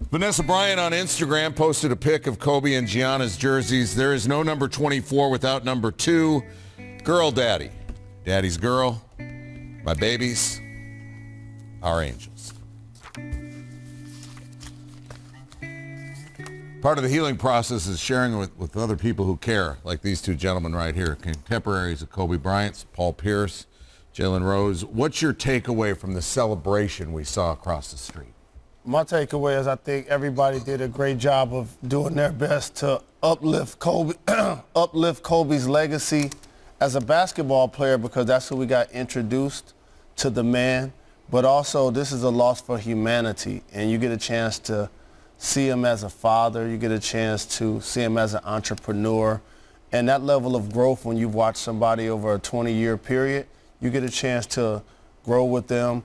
Vanessa Bryant on Instagram posted a pic of Kobe and Gianna's jerseys. There is no number 24 without number 2. Girl daddy. Daddy's girl. My babies. Our angels. Part of the healing process is sharing with other people who care, like these two gentlemen right here, contemporaries of Kobe Bryant, Paul Pierce, Jalen Rose. What's your takeaway from the celebration we saw across the street? My takeaway is I think everybody did a great job of doing their best to uplift Kobe, uplift Kobe's legacy as a basketball player, because that's who we got introduced to the man. But also, this is a loss for humanity, and you get a chance to see him as a father. You get a chance to see him as an entrepreneur. And that level of growth, when you've watched somebody over a 20-year period, you get a chance to grow with them,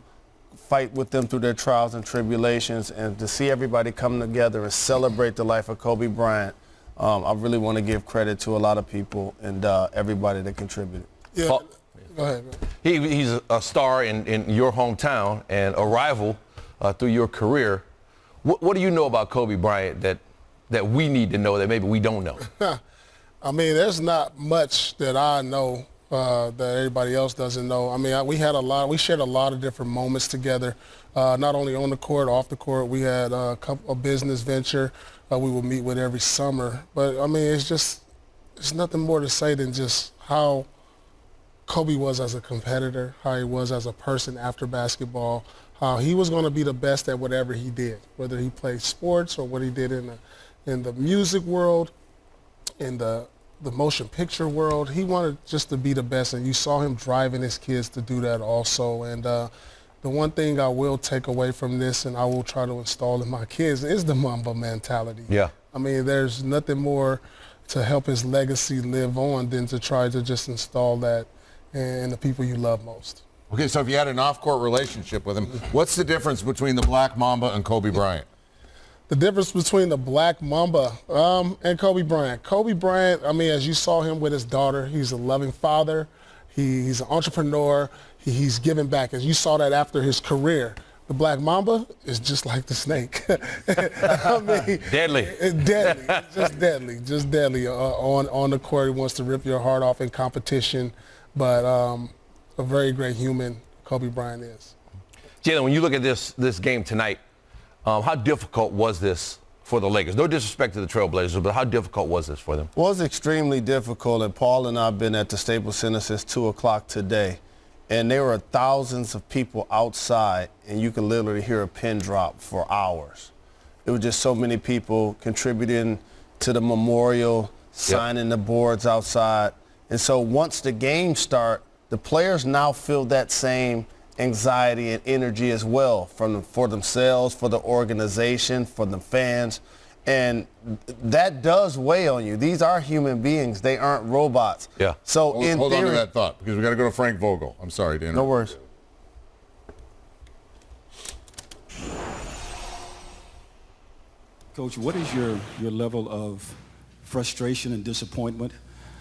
fight with them through their trials and tribulations, and to see everybody come together and celebrate the life of Kobe Bryant. I really want to give credit to a lot of people and everybody that contributed. Yeah. Go ahead, man. He's a star in your hometown and a rival through your career. What do you know about Kobe Bryant that we need to know that maybe we don't know? I mean, there's not much that I know that everybody else doesn't know. I mean, we shared a lot of different moments together, not only on the court, off the court. We had a business venture we would meet with every summer. But, I mean, it's nothing more to say than just how Kobe was as a competitor, how he was as a person after basketball, how he was going to be the best at whatever he did, whether he played sports or what he did in the music world, in the motion picture world. He wanted just to be the best, and you saw him driving his kids to do that also. And the one thing I will take away from this, and I will try to install in my kids, is the Mamba mentality. Yeah. I mean, there's nothing more to help his legacy live on than to try to just install that in the people you love most. Okay, so if you had an off-court relationship with him, what's the difference between the Black Mamba and Kobe Bryant? The difference between the Black Mamba and Kobe Bryant. Kobe Bryant, I mean, as you saw him with his daughter, he's a loving father. He's an entrepreneur. He's giving back. As you saw that after his career. The Black Mamba is just like the snake. I mean, deadly. Deadly, just deadly. On the court, he wants to rip your heart off in competition, but a very great human Kobe Bryant is. Jalen, when you look at this game tonight, how difficult was this for the Lakers? No disrespect to the Trailblazers, but how difficult was this for them? Well, it was extremely difficult, and Paul and I have been at the Staples Center since 2 o'clock today, and there were thousands of people outside, and you could literally hear a pin drop for hours. It was just so many people contributing to the memorial, signing the boards outside. And so once the game starts, the players now feel that same anxiety and energy as well for themselves, for the organization, for the fans. And that does weigh on you. These are human beings. They aren't robots. Yeah. So hold on to that thought, because we got to go to Frank Vogel. I'm sorry, Dan. No worries. Coach, what is your level of frustration and disappointment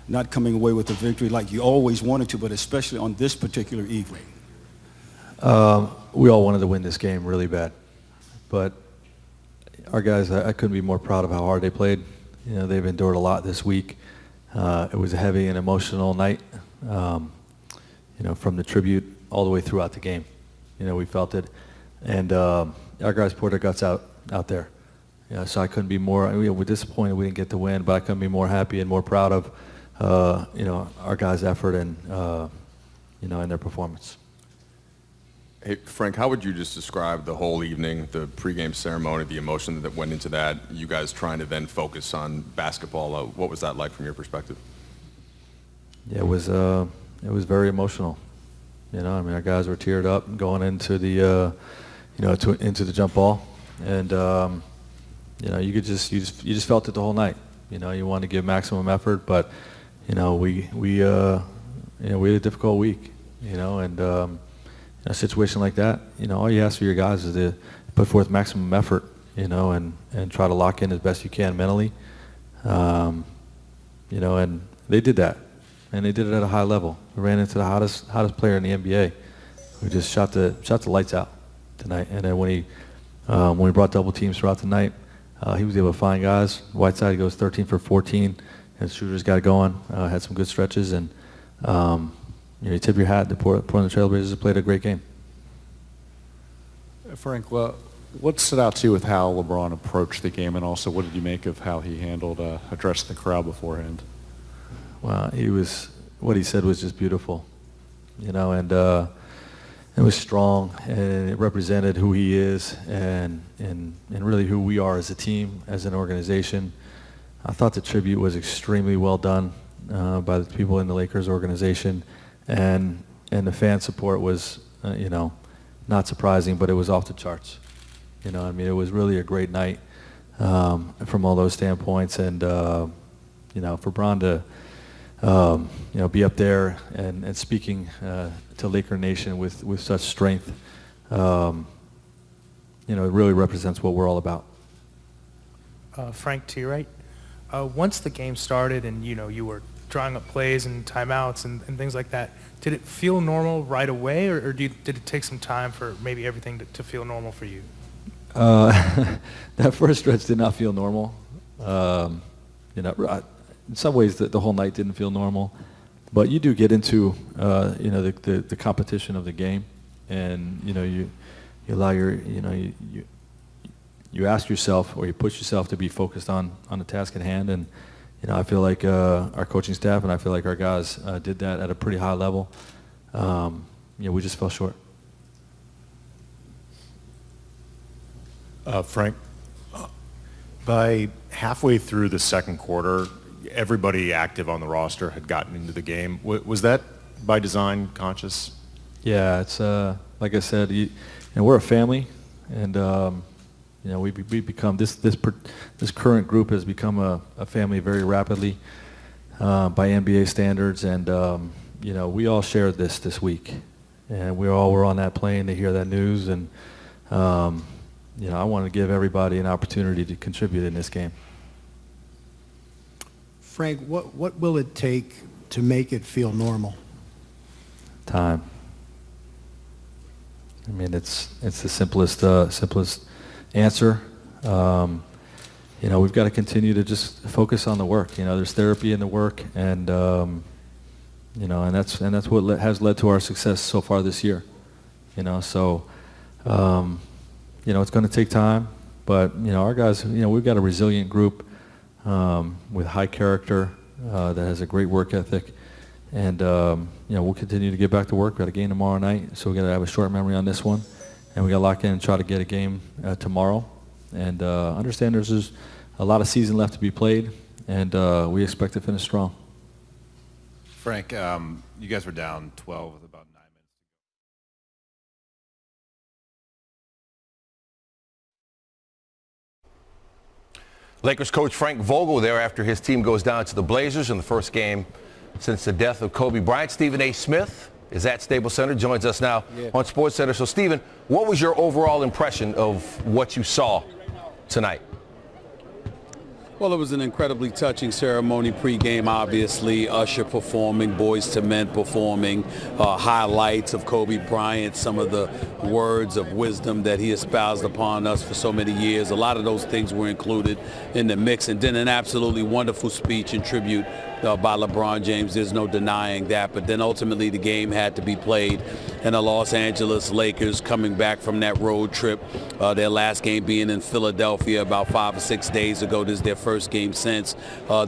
not coming away with a victory like you always wanted to, but especially on this particular evening? We all wanted to win this game really bad, but our guys, I couldn't be more proud of how hard they played. You know, they've endured a lot this week. It was a heavy and emotional night, you know, from the tribute all the way throughout the game. You know, we felt it, and our guys poured their guts out there. You know, so I couldn't be more. We're disappointed we didn't get the win, but I couldn't be more happy and more proud of you know, our guys' effort and you know, and their performance. Hey, Frank, how would you just describe the whole evening, the pregame ceremony, the emotion that went into that, you guys trying to then focus on basketball? What was that like from your perspective? Yeah, it was very emotional. You know, I mean, our guys were teared up going into the, you know, into the jump ball, and you know, you just felt it the whole night. You know, you wanted to give maximum effort, but you know, you know, we had a difficult week. You know, and in a situation like that, you know, all you ask for your guys is to put forth maximum effort. You know, and try to lock in as best you can mentally. You know, and they did that. And they did it at a high level. We ran into the hottest player in the NBA, who just shot the lights out tonight. And then when he when we brought double teams throughout the night, he was able to find guys. Whiteside goes 13 for 14, and shooters got it going. Had some good stretches, and you tip your hat. The Portland Trailblazers played a great game. Frank, what stood out to you with how LeBron approached the game, and also what did you make of how he handled addressing the crowd beforehand? Well, what he said was just beautiful, and it was strong, and it represented who he is and really who we are as a team, as an organization. I thought the tribute was extremely well done by the people in the Lakers organization, and the fan support was, not surprising, but it was off the charts. It was really a great night from all those standpoints, and for Bron to be up there and speaking to Laker Nation with such strength, it really represents what we're all about. Frank, to your right, once the game started and you were drawing up plays and timeouts and things like that, did it feel normal right away, or did it take some time for maybe everything to feel normal for you? That first stretch did not feel normal. In some ways, the whole night didn't feel normal, but you do get into the competition of the game, and you allow you ask yourself, or you push yourself to be focused on the task at hand, and I feel like our coaching staff and I feel like our guys did that at a pretty high level. We just fell short. Frank, by halfway through the second quarter, everybody active on the roster had gotten into the game. Was that by design, conscious? Yeah, it's like I said, we're a family, and we become this current group has become a family very rapidly by NBA standards, and we all shared this week, and we all were on that plane to hear that news, and I want to give everybody an opportunity to contribute in this game. Frank, what will it take to make it feel normal? Time. It's the simplest answer. We've got to continue to just focus on the work. There's therapy in the work, and and that's what has led to our success so far this year. So it's going to take time, but our guys, we've got a resilient group with high character that has a great work ethic, and we'll continue to get back to work. We've got a game tomorrow night, so we got to have a short memory on this one, and we got to lock in and try to get a game tomorrow, and understand there's a lot of season left to be played, and we expect to finish strong. Frank, you guys were down 12 with about 9 minutes. Lakers coach Frank Vogel there after his team goes down to the Blazers in the first game since the death of Kobe Bryant. Stephen A. Smith is at Staples Center, joins us now on Sports Center. So, Stephen, what was your overall impression of what you saw tonight? Well, it was an incredibly touching ceremony pregame, obviously. Usher performing, Boyz II Men performing, highlights of Kobe Bryant, some of the words of wisdom that he espoused upon us for so many years. A lot of those things were included in the mix. And then an absolutely wonderful speech and tribute by LeBron James. There's no denying that. But then ultimately the game had to be played. And the Los Angeles Lakers coming back from that road trip, their last game being in Philadelphia about 5 or 6 days ago. This is their first game since.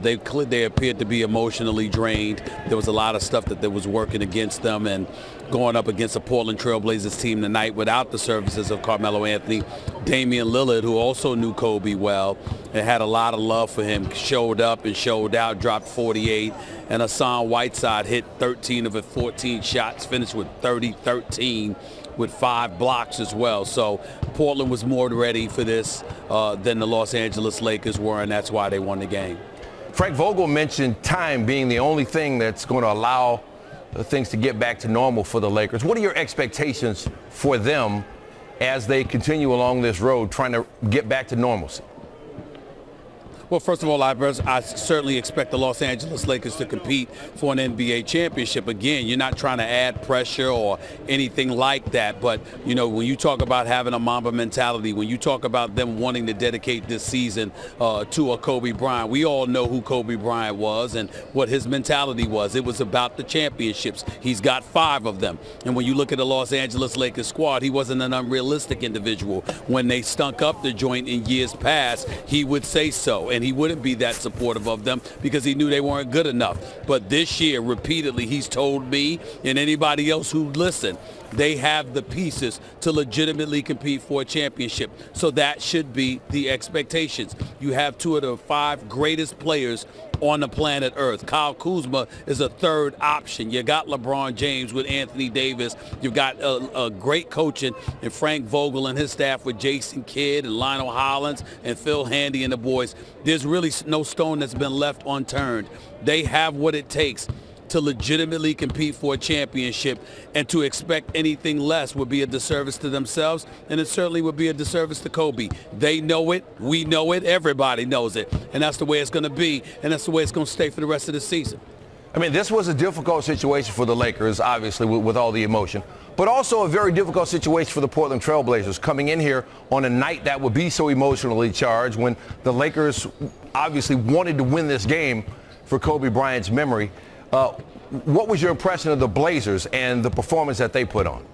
They appeared to be emotionally drained. There was a lot of stuff that was working against them, and going up against a Portland Trailblazers team tonight without the services of Carmelo Anthony. Damian Lillard, who also knew Kobe well and had a lot of love for him, showed up and showed out, dropped 48, and Hassan Whiteside hit 13 of his 14 shots, finished with 30-13 with 5 blocks as well. So Portland was more ready for this than the Los Angeles Lakers were, and that's why they won the game. Frank Vogel mentioned time being the only thing that's going to allow things to get back to normal for the Lakers. What are your expectations for them as they continue along this road trying to get back to normalcy? Well, first of all, I certainly expect the Los Angeles Lakers to compete for an NBA championship. Again, you're not trying to add pressure or anything like that. But, you know, when you talk about having a Mamba mentality, when you talk about them wanting to dedicate this season to a Kobe Bryant, we all know who Kobe Bryant was and what his mentality was. It was about the championships. He's got 5 of them. And when you look at the Los Angeles Lakers squad, he wasn't an unrealistic individual. When they stunk up the joint in years past, he would say so. And he wouldn't be that supportive of them because he knew they weren't good enough. But this year, repeatedly, he's told me and anybody else who listened, they have the pieces to legitimately compete for a championship. So that should be the expectations. You have 2 of the 5 greatest players on the planet Earth. Kyle Kuzma is a third option. You got LeBron James with Anthony Davis. You've got a great coaching in Frank Vogel and his staff with Jason Kidd and Lionel Hollins and Phil Handy and the boys. There's really no stone that's been left unturned. They have what it takes to legitimately compete for a championship, and to expect anything less would be a disservice to themselves, and it certainly would be a disservice to Kobe. They know it, we know it, everybody knows it, and that's the way it's going to be, and that's the way it's going to stay for the rest of the season. I mean, this was a difficult situation for the Lakers, obviously, with all the emotion, but also a very difficult situation for the Portland Trail Blazers coming in here on a night that would be so emotionally charged when the Lakers obviously wanted to win this game for Kobe Bryant's memory. What was your impression of the Blazers and the performance that they put on?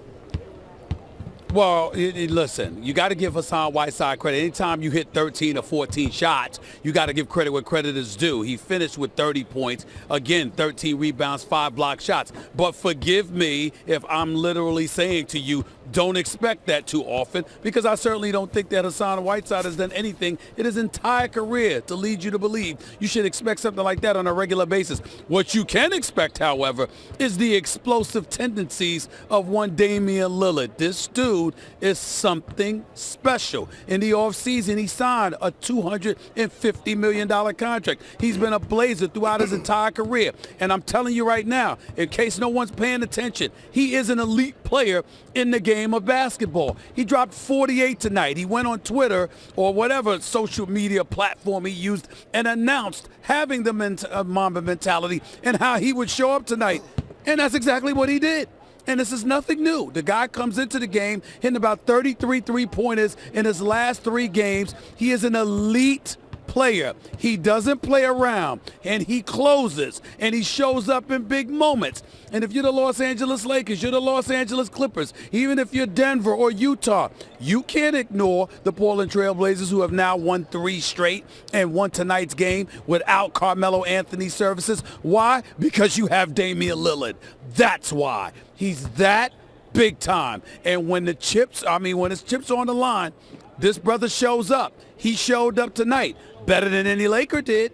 Well, listen, you got to give Hassan Whiteside credit. Anytime you hit 13 or 14 shots, you got to give credit where credit is due. He finished with 30 points. Again, 13 rebounds, 5 block shots. But forgive me if I'm literally saying to you, don't expect that too often, because I certainly don't think that Hassan Whiteside has done anything in his entire career to lead you to believe you should expect something like that on a regular basis. What you can expect, however, is the explosive tendencies of one Damian Lillard. This dude is something special. In the offseason, he signed a $250 million contract. He's been a Blazer throughout his entire career. And I'm telling you right now, in case no one's paying attention, he is an elite player in the game of basketball. He dropped 48 tonight. He went on Twitter or whatever social media platform he used and announced having the Mamba mentality and how he would show up tonight. And that's exactly what he did. And this is nothing new. The guy comes into the game hitting about 33 three-pointers in his last 3 games. He is an elite player. He doesn't play around, and he closes, and he shows up in big moments. And if you're the Los Angeles Lakers, you're the Los Angeles Clippers, even if you're Denver or Utah, you can't ignore the Portland Trail Blazers, who have now won 3 straight and won tonight's game without Carmelo Anthony's services. Why? Because you have Damian Lillard. That's why. He's that big time. And when his chips on the line, this brother shows up. He showed up tonight better than any Laker did.